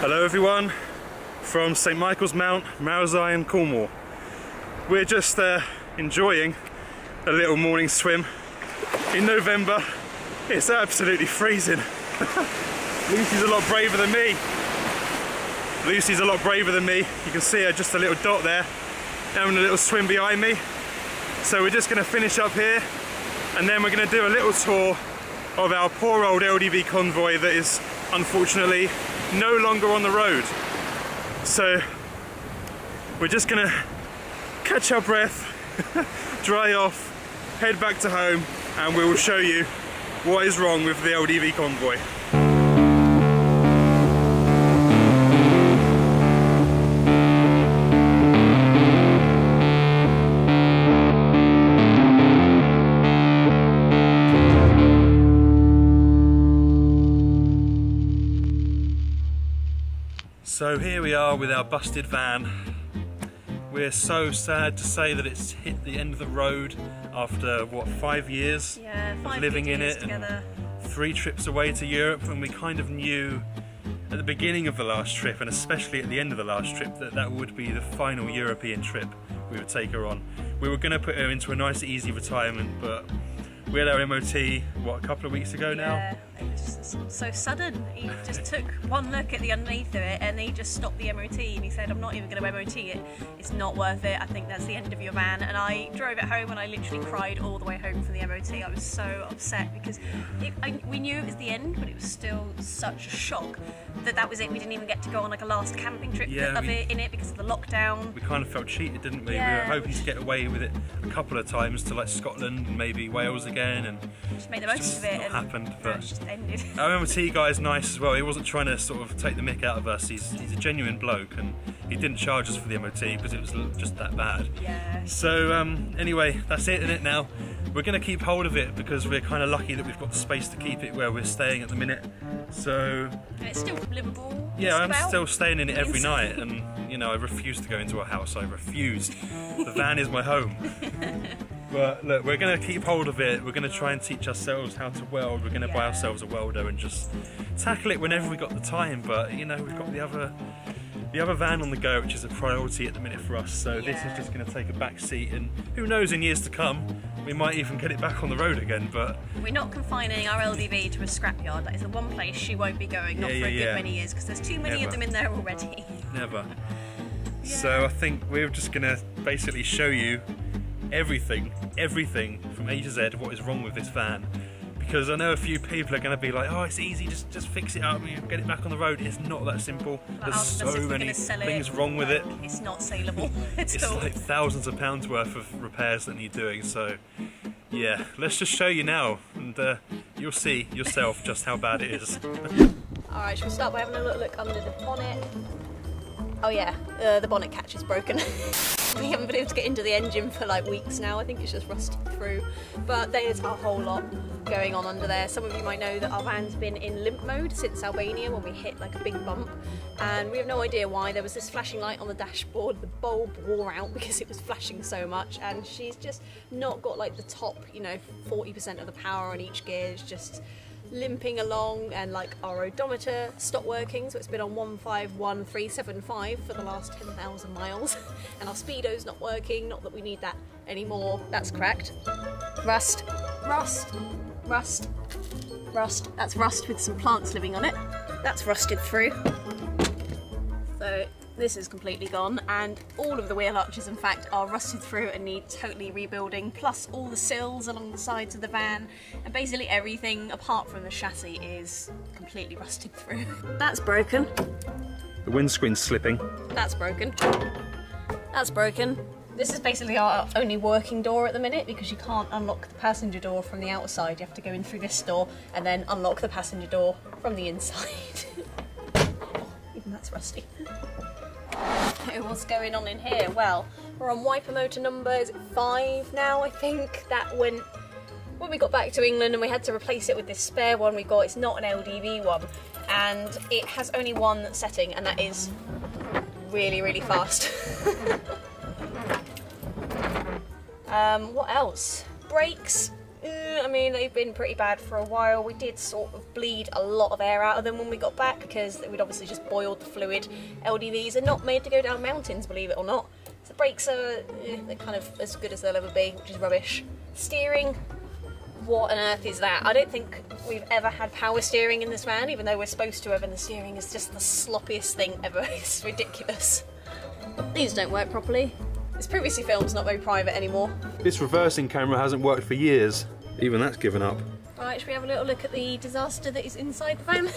Hello everyone, from St Michael's Mount, Maurzine, Cornwall. We're just enjoying a little morning swim in November. It's absolutely freezing. Lucy's a lot braver than me. Lucy's a lot braver than me. You can see her just a little dot there, having a little swim behind me. So we're just going to finish up here, and then we're going to do a little tour of our poor old LDV Convoy that is unfortunately no longer on the road. So we're just going to catch our breath, dry off, head back to home, and we will show you what is wrong with the LDV Convoy. So here we are with our busted van. We're so sad to say that it's hit the end of the road after, what, 5 years of living in it together. And 3 trips away to Europe, and we kind of knew at the beginning of the last trip, and especially at the end of the last trip, that that would be the final European trip we would take her on. We were going to put her into a nice easy retirement, but we had our MOT, what, a couple of weeks ago now? Yeah, it was just so sudden. He just took one look at the underneath of it and he just stopped the MOT and he said, I'm not even going to MOT it. It's not worth it. I think that's the end of your van. And I drove it home and I literally cried all the way home from the MOT. I was so upset because we knew it was the end, but it was still such a shock that that was it. We didn't even get to go on like a last camping trip of it in it because of the lockdown. We kind of felt cheated, didn't we? Yeah. We were hoping to get away with it a couple of times to like Scotland and maybe Wales again, and just make the most of it. Not happened, but it's just ended. Our MOT guy's nice as well. He wasn't trying to sort of take the mick out of us. He's a genuine bloke, and he didn't charge us for the MOT because it was just that bad. Yeah. So anyway, that's it, isn't it now? We're going to keep hold of it because we're kind of lucky that we've got the space to keep it where we're staying at the minute. So and it's still livable. Yeah, I'm still staying in it every night, and you know, I refuse to go into a house. I refused. The van is my home. But look, we're going to keep hold of it. We're going to try and teach ourselves how to weld. We're going to buy ourselves a welder and just tackle it whenever we got the time. But you know, we've got the other van on the go, which is a priority at the minute for us. So this is just going to take a back seat, and who knows, in years to come, we might even get it back on the road again. But we're not confining our LDV to a scrapyard. That is the one place she won't be going, not for a good many years, because there's too many of them in there already. Never. So I think we're just going to basically show you everything from A to Z of what is wrong with this van, because I know a few people are going to be like, oh, it's easy, just fix it up and get it back on the road. It's not that simple. There's so many things wrong with it. It's not saleable. It's like thousands of pounds worth of repairs that need doing. So yeah, let's just show you now, and you'll see yourself just how bad it is. Alright, shall we start by having a look under the bonnet? Oh yeah, the bonnet catch is broken. We haven't been able to get into the engine for like weeks now. I think it's just rusted through. But there's a whole lot going on under there. Some of you might know that our van's been in limp mode since Albania when we hit like a big bump. And we have no idea why. There was this flashing light on the dashboard. The bulb wore out because it was flashing so much. And she's just not got like the top, you know, 40% of the power on each gear. It's just limping along, and like our odometer stopped working, so it's been on 151375 for the last 10,000 miles, and our speedo's not working. Not that we need that anymore. That's cracked. Rust, rust, rust, rust. That's rust with some plants living on it. That's rusted through. So this is completely gone, and all of the wheel arches in fact are rusted through and need totally rebuilding, plus all the sills along the sides of the van, and basically everything apart from the chassis is completely rusted through. That's broken. The windscreen's slipping. That's broken. That's broken. This is basically our only working door at the minute, because you can't unlock the passenger door from the outside. You have to go in through this door and then unlock the passenger door from the inside. Even that's rusty. What's going on in here? Well, we're on wiper motor number, is it 5 now, I think? That went when we got back to England, and we had to replace it with this spare one we got. It's not an LDV one, and it has only one setting, and that is really, really fast. What else? Brakes, I mean, they've been pretty bad for a while. We did sort of bleed a lot of air out of them when we got back because we'd obviously just boiled the fluid. LDVs are not made to go down mountains, believe it or not. So the brakes are they're kind of as good as they'll ever be, which is rubbish. Steering, what on earth is that? I don't think we've ever had power steering in this van, even though we're supposed to have, and the steering is just the sloppiest thing ever. It's ridiculous. These don't work properly. This previously film's not very private anymore. This reversing camera hasn't worked for years. Even that's given up. Right, should we have a little look at the disaster that is inside the van?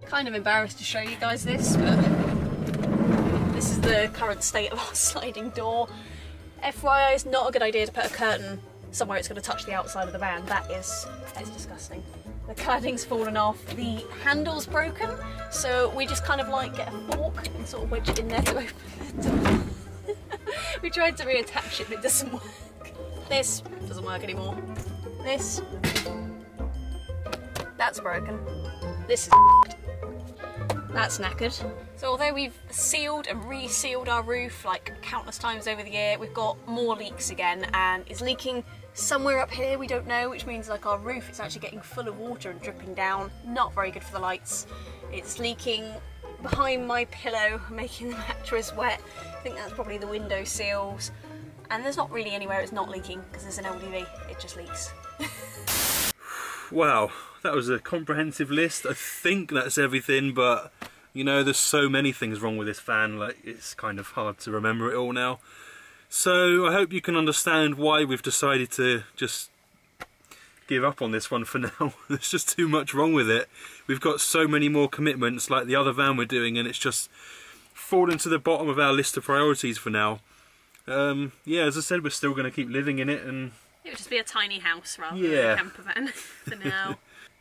Kind of embarrassed to show you guys this, but this is the current state of our sliding door. FYI, it's not a good idea to put a curtain somewhere it's going to touch the outside of the van. That is disgusting. The cladding's fallen off, the handle's broken, so we just kind of like get a fork and sort of wedge it in there to open the door. We tried to reattach it, but it doesn't work. This doesn't work anymore. This, that's broken. This is that's knackered. So although we've sealed and resealed our roof like countless times over the year, we've got more leaks again, and it's leaking somewhere up here, we don't know, which means like our roof is actually getting full of water and dripping down. Not very good for the lights. It's leaking behind my pillow, making the mattress wet. I think that's probably the window seals. And there's not really anywhere it's not leaking because there's an LDV, it just leaks. Wow, that was a comprehensive list. I think that's everything, but you know, there's so many things wrong with this van, like it's kind of hard to remember it all now. So I hope you can understand why we've decided to just give up on this one for now. There's just too much wrong with it. We've got so many more commitments like the other van we're doing, and it's just fallen to the bottom of our list of priorities for now. Yeah, as I said, we're still going to keep living in it, and it would just be a tiny house rather than a camper van for now.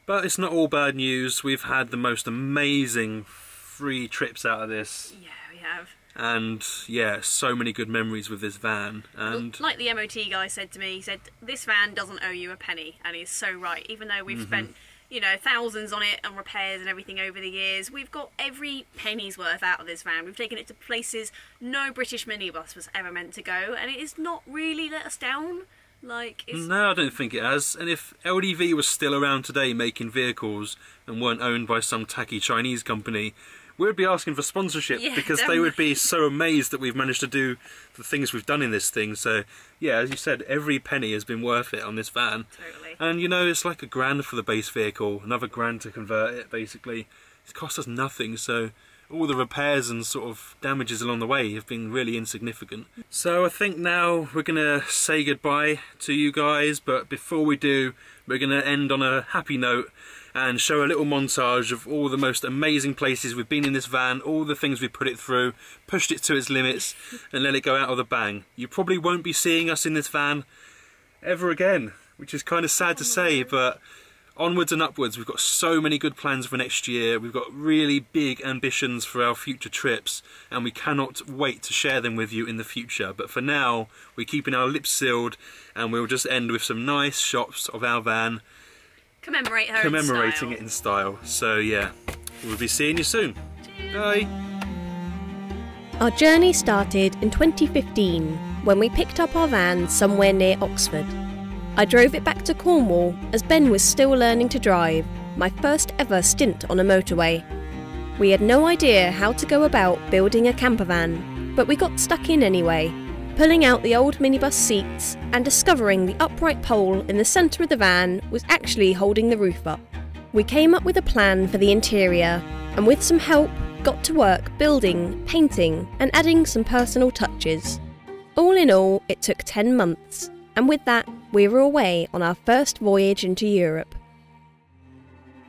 But it's not all bad news. We've had the most amazing 3 trips out of this. Yeah, we have. And yeah, so many good memories with this van. And like the MOT guy said to me, he said, this van doesn't owe you a penny, and he's so right. Even though we've spent, you know, thousands on it and repairs and everything over the years, we've got every penny's worth out of this van. We've taken it to places no British minibus was ever meant to go, and it has not really let us down. Like, it's... No, I don't think it has. And if LDV was still around today making vehicles and weren't owned by some tacky Chinese company, we'd be asking for sponsorship, because definitely. They would be so amazed that we've managed to do the things we've done in this thing. So yeah, as you said, every penny has been worth it on this van. Totally. And you know, it's like £1,000 for the base vehicle, another £1,000 to convert it basically. It's cost us nothing, so all the repairs and sort of damages along the way have been really insignificant. So I think now we're gonna say goodbye to you guys, but before we do, we're gonna end on a happy note and show a little montage of all the most amazing places we've been in this van, all the things we put it through, pushed it to its limits, and let it go out with a bang. You probably won't be seeing us in this van ever again, which is kind of sad to say, but onwards and upwards. We've got so many good plans for next year. We've got really big ambitions for our future trips, and we cannot wait to share them with you in the future. But for now, we're keeping our lips sealed, and we'll just end with some nice shots of our van commemorating it in style. So yeah, we'll be seeing you soon. Cheers. Bye. Our journey started in 2015 when we picked up our van somewhere near Oxford. I drove it back to Cornwall as Ben was still learning to drive, my first ever stint on a motorway. We had no idea how to go about building a camper van, but we got stuck in anyway, pulling out the old minibus seats and discovering the upright pole in the centre of the van was actually holding the roof up. We came up with a plan for the interior, and with some help got to work building, painting and adding some personal touches. All in all, it took 10 months, and with that we were away on our first voyage into Europe.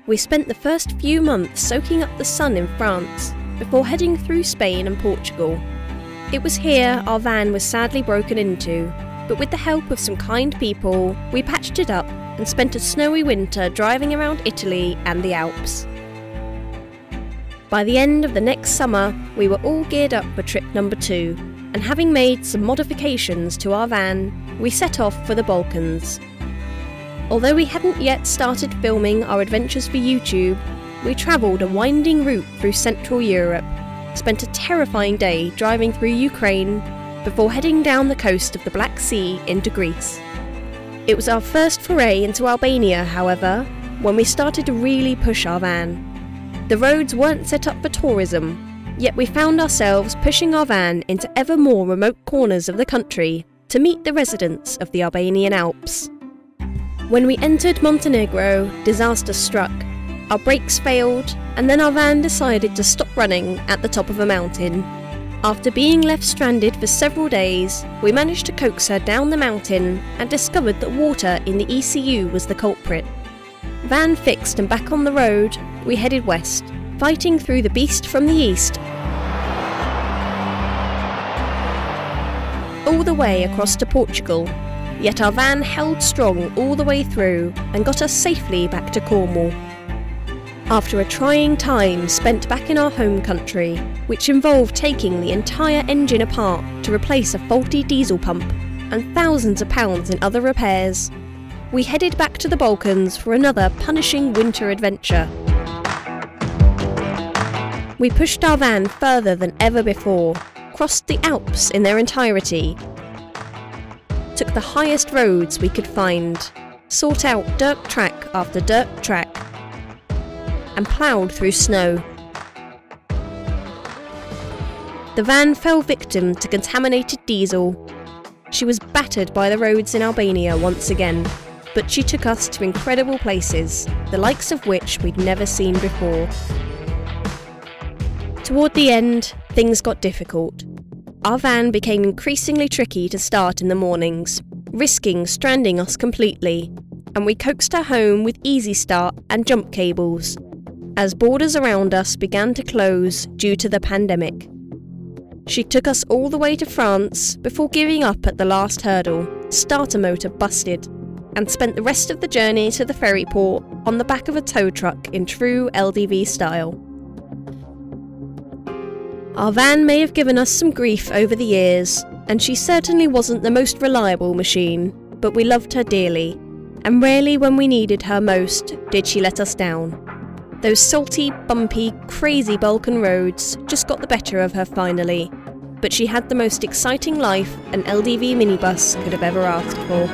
We spent the first few months soaking up the sun in France before heading through Spain and Portugal. It was here our van was sadly broken into, but with the help of some kind people, we patched it up and spent a snowy winter driving around Italy and the Alps. By the end of the next summer, we were all geared up for trip number 2, and having made some modifications to our van, we set off for the Balkans. Although we hadn't yet started filming our adventures for YouTube, we travelled a winding route through Central Europe, spent a terrifying day driving through Ukraine, before heading down the coast of the Black Sea into Greece. It was our first foray into Albania, however, when we started to really push our van. The roads weren't set up for tourism, yet we found ourselves pushing our van into ever more remote corners of the country to meet the residents of the Albanian Alps. When we entered Montenegro, disaster struck. Our brakes failed, and then our van decided to stop running at the top of a mountain. After being left stranded for several days, we managed to coax her down the mountain and discovered that water in the ECU was the culprit. Van fixed and back on the road, we headed west, fighting through the beast from the east, all the way across to Portugal. Yet our van held strong all the way through and got us safely back to Cornwall. After a trying time spent back in our home country, which involved taking the entire engine apart to replace a faulty diesel pump and thousands of pounds in other repairs, we headed back to the Balkans for another punishing winter adventure. We pushed our van further than ever before, crossed the Alps in their entirety, took the highest roads we could find, sought out dirt track after dirt track, and ploughed through snow. The van fell victim to contaminated diesel. She was battered by the roads in Albania once again, but she took us to incredible places, the likes of which we'd never seen before. Toward the end, things got difficult. Our van became increasingly tricky to start in the mornings, risking stranding us completely, and we coaxed her home with easy start and jump cables, as borders around us began to close due to the pandemic. She took us all the way to France before giving up at the last hurdle, starter motor busted, and spent the rest of the journey to the ferry port on the back of a tow truck in true LDV style. Our van may have given us some grief over the years, and she certainly wasn't the most reliable machine, but we loved her dearly, and rarely when we needed her most did she let us down. Those salty, bumpy, crazy Balkan roads just got the better of her finally, but she had the most exciting life an LDV minibus could have ever asked for.